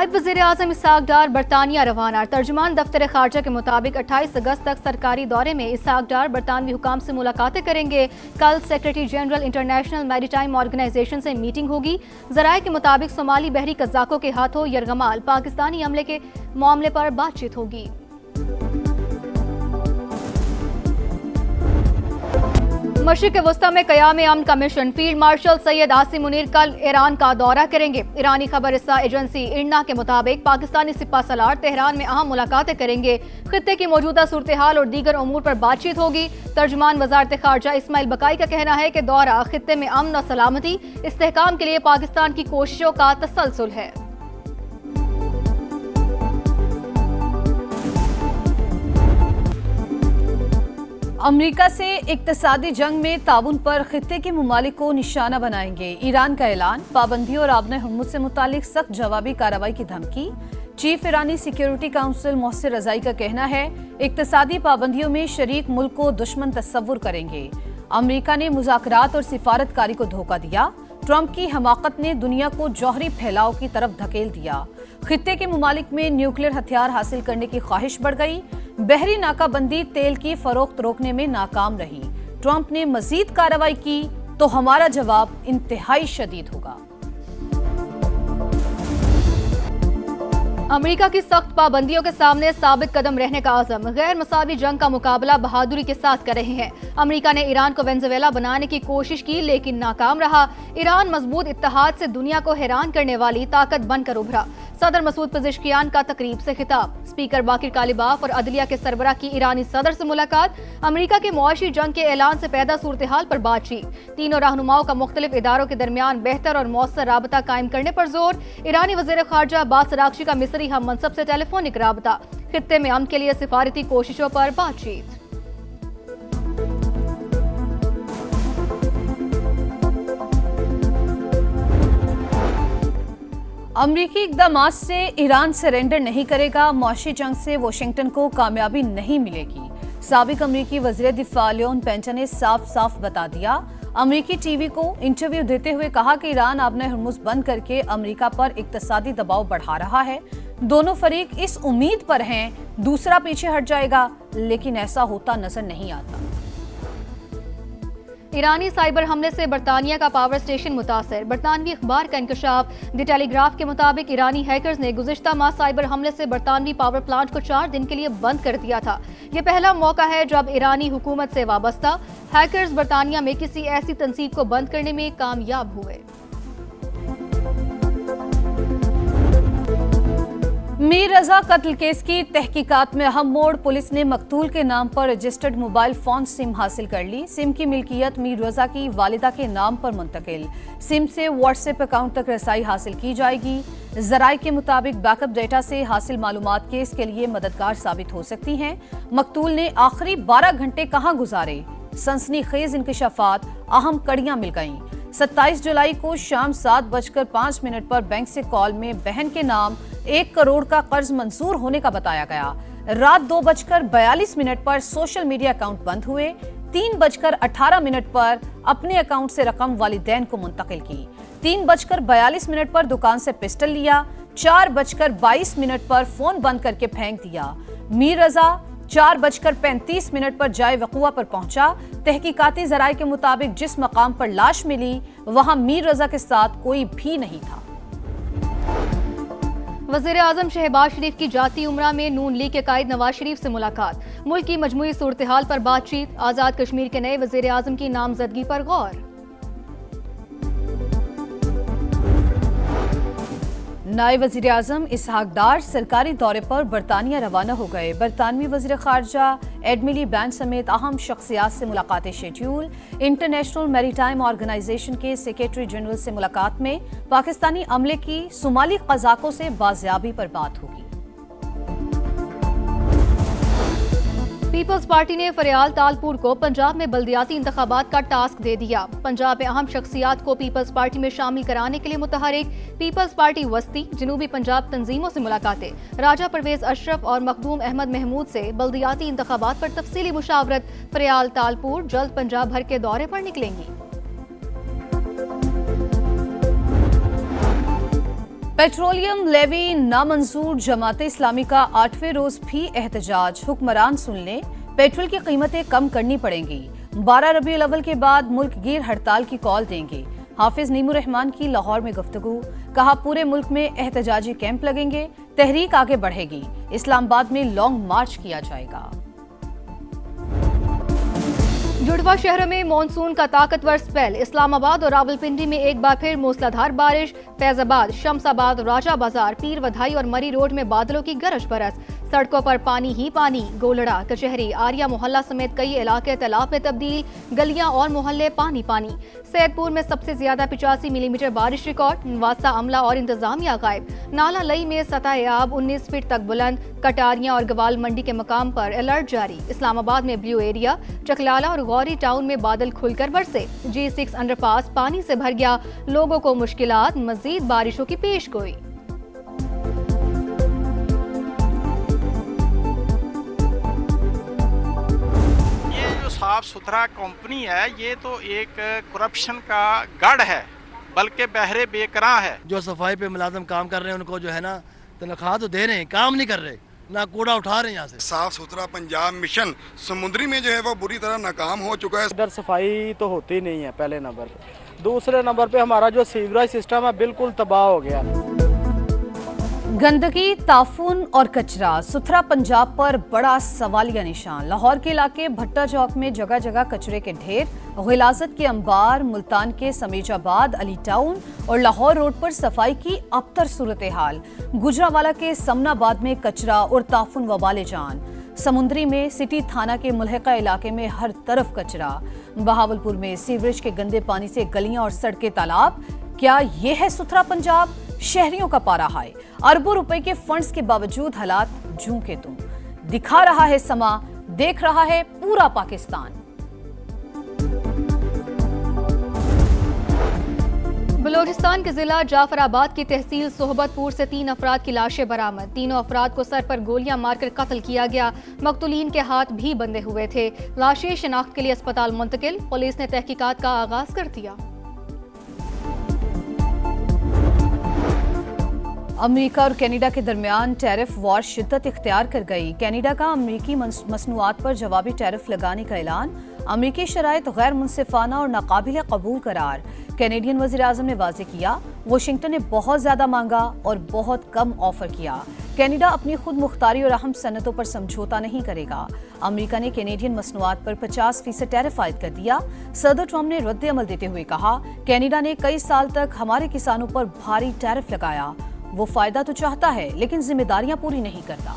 नायब वज़ीर आज़म इसहाक डार बरतानिया रवाना। तर्जुमान दफ्तर खारजा के मुताबिक 28 अगस्त तक सरकारी दौरे में इसहाक डार बरतानवी हुकाम से मुलाकातें करेंगे। कल secretary general international maritime organisation से मीटिंग होगी। जराये के मुताबिक सोमाली बहरी कज़ाकों के हाथों यरगमाल पाकिस्तानी हमले के मामले पर बातचीत होगी। मशरिक़ वस्ता में क़याम अमन commission field marshal Syed Asim Munir कल ईरान का दौरा करेंगे। ईरानी खबर रसा एजेंसी इरना के मुताबिक पाकिस्तानी सिपा सलार तेहरान में अहम मुलाकातें करेंगे। खित्ते की मौजूदा सूरत हाल और दीगर उमूर पर बातचीत होगी। तर्जुमान वज़ारत ख़ारजा इस्माइल बकाई का कहना है कि दौरा खित्ते में अमन और सलामती इस्तेहकाम के लिए पाकिस्तान की कोशिशों का तसलसल है। अमेरिका से इक्तिसादी जंग में ताउन पर खित्ते के मुमालिक को निशाना बनाएंगे। ईरान का ऐलान, पाबंदियों और आबने हुर्मुज़ से मुतालिक सख्त जवाबी कार्रवाई की धमकी। चीफ ईरानी सिक्योरिटी काउंसिल मोहसिन रज़ाई का कहना है इक्तिसादी पाबंदियों में शरीक मुल्क को दुश्मन तस्वुर करेंगे। अमेरिका ने मुज़ाकरात और सिफारतकारी को धोखा दिया। ट्रंप की हमाकत ने दुनिया को जौहरी फैलाव की तरफ धकेल दिया। खित्ते के मुमालिक में न्यूक्लियर हथियार हासिल करने की ख्वाहिश बढ़ गई। बहरी नाकाबंदी तेल की फरोख्त रोकने में नाकाम रही। ट्रंप ने मजीद कार्रवाई की तो हमारा जवाब इंतहाई शदीद होगा। अमेरिका की सख्त पाबंदियों के सामने साबित कदम रहने का आज़म। गैर मसावी जंग का मुकाबला बहादुरी के साथ कर रहे हैं। अमेरिका ने ईरान को वेनेजुएला बनाने की कोशिश की लेकिन नाकाम रहा। ईरान मजबूत इत्तेहाद से दुनिया को हैरान करने वाली ताकत बनकर उभरा। सदर मसूद पेज़ेश्कियान का तकरीब से खिताब। स्पीकर बाकिर कालिबाफ और अदलिया के सरबराह की ईरानी सदर से मुलाकात। अमेरिका के मुआशी जंग के ऐलान से पैदा सूरत हाल पर बातचीत। तीनों रहनुमाओं का मुख्तलिफ इदारों के दरमियान बेहतर और मौसर राबता कायम करने पर जोर। ईरानी वज़ीर ख़ारजा अब्बास अराग़ची का मिस्री हम मनसब से टेलीफोनिक राबता। खित्ते में अमन के लिए सिफारती कोशिशों पर बातचीत। अमरीकी इक़दामात से ईरान सरेंडर नहीं करेगा। मुआशी जंग से वाशिंगटन को कामयाबी नहीं मिलेगी। साबिक अमरीकी वज़ीर दिफ़ा लियोन पेंटन ने साफ साफ बता दिया। अमरीकी टीवी को इंटरव्यू देते हुए कहा कि ईरान आबने हुर्मुज़ बंद करके अमरीका पर इक़्तिसादी दबाव बढ़ा रहा है। दोनों फरीक इस उम्मीद पर हैं दूसरा पीछे हट जाएगा, लेकिन ऐसा होता नजर नहीं आता। ईरानी साइबर हमले से बरतानिया का पावर स्टेशन मुतासर। बरतानवी अखबार का इंकशाफ। द टेलीग्राफ के मुताबिक ईरानी हैकर्स ने गुज़िश्ता माह साइबर हमले से बरतानवी पावर प्लांट को 4 दिन के लिए बंद कर दिया था। यह पहला मौका है जब ईरानी हुकूमत से वाबस्ता हैकर्स बरतानिया में किसी ऐसी तंसीब को बंद करने में कामयाब हुए। मीर रजा कत्ल केस की तहकीकात में अहम मोड़। पुलिस ने मकतूल के नाम पर रजिस्टर्ड मोबाइल फोन सिम हासिल कर ली। सिम की मिल्कियत मीर रजा की वालिदा के नाम पर मुंतकिल। सिम से व्हाट्सएप अकाउंट तक रसाई हासिल की जाएगी। जराये के मुताबिक बैकअप डेटा से हासिल मालूमात केस के लिए मददगार साबित हो सकती हैं। मकतूल ने आखिरी 12 घंटे कहां गुजारे, सनसनीखेज इंकशाफात, अहम कड़ियां मिल गईं। 27 जुलाई को शाम 7:05 पर बैंक से कॉल में बहन के नाम 1 करोड़ का कर्ज मंजूर होने का बताया गया। रात 2:42 पर सोशल मीडिया अकाउंट बंद हुए। 3:18 पर अपने अकाउंट से रकम वालिदैन को मुंतकिल की। 3:42 पर दुकान से पिस्टल लिया। 4:22 पर फोन बंद करके फेंक दिया। मीर रजा 4:35 पर जाए वक़ुआ पर पहुंचा। तहकीकाती जराये के मुताबिक जिस मकाम पर लाश मिली वहां मीर रजा के साथ कोई भी नहीं था। वज़ीर आज़म शहबाज शरीफ की जाती उमरा में नून लीग के कायद नवाज शरीफ से मुलाकात। मुल्क की मजमूई सूरत हाल पर बातचीत। आज़ाद कश्मीर के नए वज़ीर आज़म की नामजदगी पर गौर। नायब वज़ीर आज़म इसहाक डार सरकारी दौरे पर बरतानिया रवाना हो गए। बरतानवी वज़ीर ख़ारजा एडमिली बैंड समेत अहम शख्सियात से मुलाकातें शेड्यूल। इंटरनेशनल मैरीटाइम ऑर्गेनाइजेशन के सेक्रेटरी जनरल से मुलाकात में पाकिस्तानी अमले की सोमाली क़ज़ाकों से बाजियाबी पर बात होगी। पीपल्स पार्टी ने फरियाल तालपुर को पंजाब में बल्दियाती इंतखाबात का टास्क दे दिया। पंजाब में अहम शख्सियात को पीपल्स पार्टी में शामिल कराने के लिए मुतहरिक पीपल्स पार्टी वस्ती जनूबी पंजाब तंजीमों से मुलाकातें। राजा परवेज अशरफ और मखदूम अहमद महमूद से बल्दियाती इंतखाबात पर तफसीली मुशावरत। फरियाल तालपुर जल्द पंजाब भर के दौरे पर निकलेंगी। पेट्रोलियम लेवी नामंजूर, जमाते इस्लामी का 8वें रोज भी एहतजाज। हुक्मरान सुन लें, पेट्रोल की कीमतें कम करनी पड़ेंगी। 12 रबीउल अव्वल के बाद मुल्क गिर हड़ताल की कॉल देंगे। हाफिज नीमुर रहमान की लाहौर में गुफ्तगू, कहा पूरे मुल्क में एहतजाजी कैंप लगेंगे, तहरीक आगे बढ़ेगी। इस्लामाबाद में लॉन्ग मार्च किया जाएगा। जुड़वा शहर में मानसून का ताकतवर स्पेल। इस्लामाबाद और रावलपिंडी में एक बार फिर मूसलाधार बारिश। फैजाबाद, शमसाबाद, राजा बाजार, पीर वधाई और मरी रोड में बादलों की गरज बरस। सड़कों पर पानी ही पानी। गोलड़ा, कचहरी, आर्या मोहल्ला समेत कई इलाके तालाब में तब्दील। गलियां और मोहल्ले पानी पानी। सैदपुर में सबसे ज्यादा 85 मिलीमीटर बारिश रिकॉर्ड। वासा, अमला और इंतजामिया गायब। नाला लई में सतह आब 19 फीट तक बुलंद। कटारियां और गवाल मंडी के मकाम पर अलर्ट जारी। इस्लामाबाद में ब्लू एरिया। चकलाला और गौरी टाउन में बादल खुलकर बरसे। G6 अंडरपास पानी से भर गया। लोगों को मुश्किलात, मजीद बारिशों की पेशगोई। साफ सुथरा कंपनी है, ये तो एक करप्शन का गढ़ है, बल्कि बहरे बेकरां है। जो सफाई पे मुलाजम काम कर रहे हैं उनको जो है ना तनख्वाह तो दे रहे हैं, काम नहीं कर रहे, ना कूड़ा उठा रहे हैं। यहाँ से साफ सुथरा पंजाब मिशन समुद्री में जो है वो बुरी तरह नाकाम हो चुका है। इधर सफाई तो होती नहीं है पहले नंबर पे। दूसरे नंबर पे हमारा जो सीवरेज सिस्टम है बिल्कुल तबाह हो गया। गंदगी, ताफून और कचरा, सुथरा पंजाब पर बड़ा सवालिया निशान। लाहौर के इलाके भट्टा चौक में जगह जगह कचरे के ढेर। गिलाजत के अंबार, मुल्तान के समीजाबाद, अली टाउन और लाहौर रोड पर सफाई की अबतर सूरत हाल। गुजरावाला के समनाबाद में कचरा और ताफून वबाले जान। समुद्री में सिटी थाना के मुल्हिका इलाके में हर तरफ कचरा। बहावलपुर में सीवरेज के गंदे पानी से गलियां और सड़कें तालाब। क्या ये है सुथरा पंजाब? शहरियों का पारा हाय। अरबों रुपए के फंड्स के बावजूद हालात जूं के तुम। दिखा रहा है समा, देख रहा है पूरा पाकिस्तान। बलूचिस्तान के जिला जाफराबाद की तहसील सोहबतपुर से 3 अफराद की लाशें बरामद। तीनों अफराद को सर पर गोलियां मारकर कत्ल किया गया। मकतूलीन के हाथ भी बंधे हुए थे। लाशें शिनाख्त के लिए अस्पताल मुंतकिल। पुलिस ने तहकीकात का आगाज कर दिया। अमेरिका और कनाडा के दरमियान टैरिफ वॉर शिद्दत इख्तियार कर गई। कनाडा का अमेरिकी मसनूआत पर जवाबी टैरिफ लगाने का ऐलान। अमेरिकी शराइत गैर मुनसिफाना और नाकाबिल कबूल करार। कैनेडियन वज़ीर आज़म ने वाज़ेह किया, वाशिंगटन ने बहुत ज्यादा मांगा और बहुत कम ऑफर किया। कनाडा अपनी खुद मुख्तारी और अहम सनतों पर समझौता नहीं करेगा। अमेरिका ने कैनेडियन मसनूआत पर 50% टैरिफ आयद कर दिया। सदर ट्रंप ने रद्द अमल देते हुए कहा, कनाडा ने कई साल तक हमारे किसानों पर भारी टैरिफ लगाया। वो फायदा तो चाहता है लेकिन जिम्मेदारियां पूरी नहीं करता।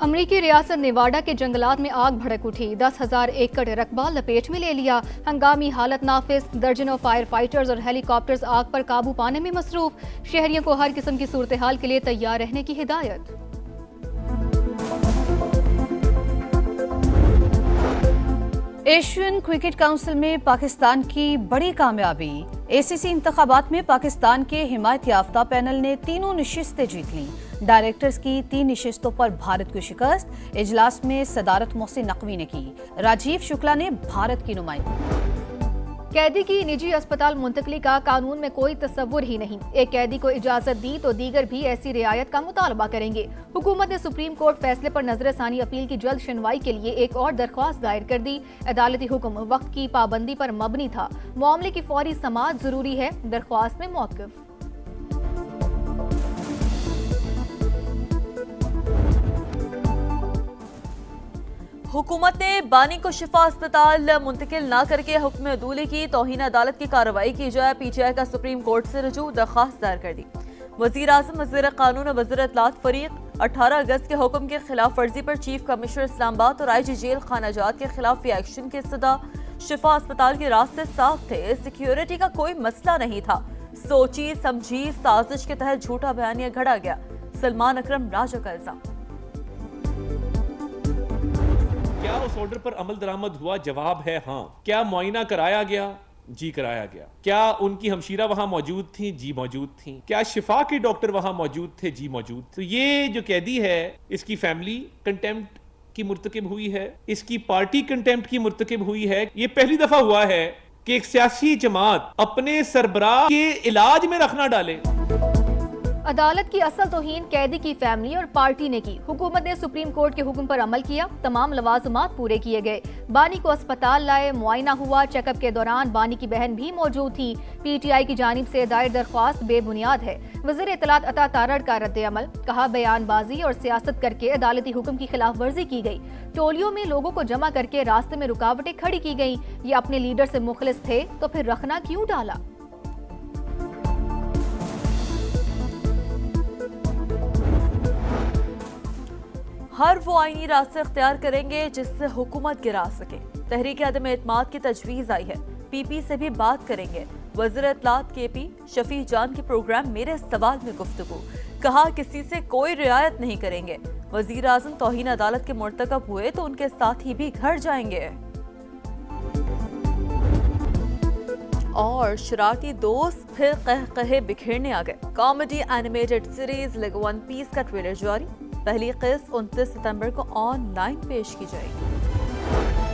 अमरीकी रियासत नेवाडा के जंगलात में आग भड़क उठी। 10,000 एकड़ रकबा लपेट में ले लिया। हंगामी हालत नाफिस। दर्जनों फायर फाइटर्स और हेलीकॉप्टर्स आग पर काबू पाने में मसरूफ। शहरियों को हर किस्म की सूरत हाल के लिए तैयार रहने की हिदायत। एशियन क्रिकेट काउंसिल में पाकिस्तान की बड़ी कामयाबी। एसीसी इंतखाबात में पाकिस्तान के हिमायत याफ्ता पैनल ने तीनों नशिस्तें जीत लीं। डायरेक्टर्स की 3 नशिस्तों पर भारत को शिकस्त। इजलास में सदारत मोहसिन नकवी ने की। राजीव शुक्ला ने भारत की नुमाइंदगी। कैदी की निजी अस्पताल मुंतकली का कानून में कोई तस्वुर ही नहीं। एक कैदी को इजाजत दी तो दीगर भी ऐसी रियायत का मुतालबा करेंगे। हुकूमत ने सुप्रीम कोर्ट फैसले पर नजरसानी अपील की जल्द सुनवाई के लिए एक और दरख्वास्त दायर कर दी। अदालती हुक्म वक्त की पाबंदी पर मबनी था। मामले की फौरी समाअत जरूरी है। दरख्वास्त में मौक़िफ़। हुकूमत ने बानी को शिफा अस्पताल मुंतकिल न करके हुक्म अदूली की तौहीन अदालत की कार्रवाई की जाए। पीटीआई का सुप्रीम कोर्ट से रजू दरख्वास्त दायर कर दी। वज़ीर आज़म, वज़ीर कानून और वज़ीर इत्तलात फरीक 18 अगस्त के हुक्म के खिलाफ वर्जी पर चीफ कमिश्नर इस्लामाबाद और आईजी जेल खानाजात के खिलाफ भी एक्शन की सदा। शिफा अस्पताल के रास्ते साफ थे। सिक्योरिटी का कोई मसला नहीं था। सोची समझी साजिश के तहत झूठा बयानिया घड़ा गया। सलमान अकरम राजा का इल्जाम। क्या उस ऑर्डर पर अमल दरामद हुआ? जवाब है हाँ। क्या मुआयना कराया गया? जी कराया गया। क्या उनकी हमशीरा वहां मौजूद थी? जी मौजूद थी। क्या शिफा के डॉक्टर वहां मौजूद थे? जी मौजूद। तो ये जो कैदी है इसकी फैमिली कंटेम्प्ट की मुर्तकिब हुई है, इसकी पार्टी कंटेम्प्ट की मुर्तकिब हुई है। ये पहली दफा हुआ है कि एक सियासी जमात अपने सरबराह के इलाज में रखना डाले। अदालत की असल तौहीन कैदी की फैमिली और पार्टी ने की। हुकूमत ने सुप्रीम कोर्ट के हुक्म पर अमल किया, तमाम लवाजमात पूरे किए गए। बानी को अस्पताल लाए, मुआयना हुआ। चेकअप के दौरान बानी की बहन भी मौजूद थी। PTI की जानिब से दायर दरख्वास्त बेबुनियाद है। वज़ीर इत्तलात अता तारड़ का रद्द अमल, कहा बयानबाजी और सियासत करके अदालती हुक्म की खिलाफ वर्जी की गई। टोलियों में लोगों को जमा करके रास्ते में रुकावटें खड़ी की गई। ये अपने लीडर से मुखलिस थे तो फिर रखना क्यों डाला। हर वो आईनी रास्ते इख्तियार करेंगे जिससे हुकूमत गिरा सके। तहरीक अदम एतमाद की तजवीज़ आई है, PP से भी बात करेंगे। वज़ीर इत्तलात KP शफी जान के प्रोग्राम मेरे सवाल में गुफ्तगू, कहा किसी से कोई रियायत नहीं करेंगे। वज़ीर आज़म तौहीन अदालत के मुर्तकब हुए तो उनके साथी भी घर जाएंगे। और शरारती दोस्त फिर कहे बिखेरने आ गए। कॉमेडी एनिमेटेड सीरीज लेग वन पीस का ट्रेलर जारी। पहली किस्त 29 सितंबर को ऑनलाइन पेश की जाएगी।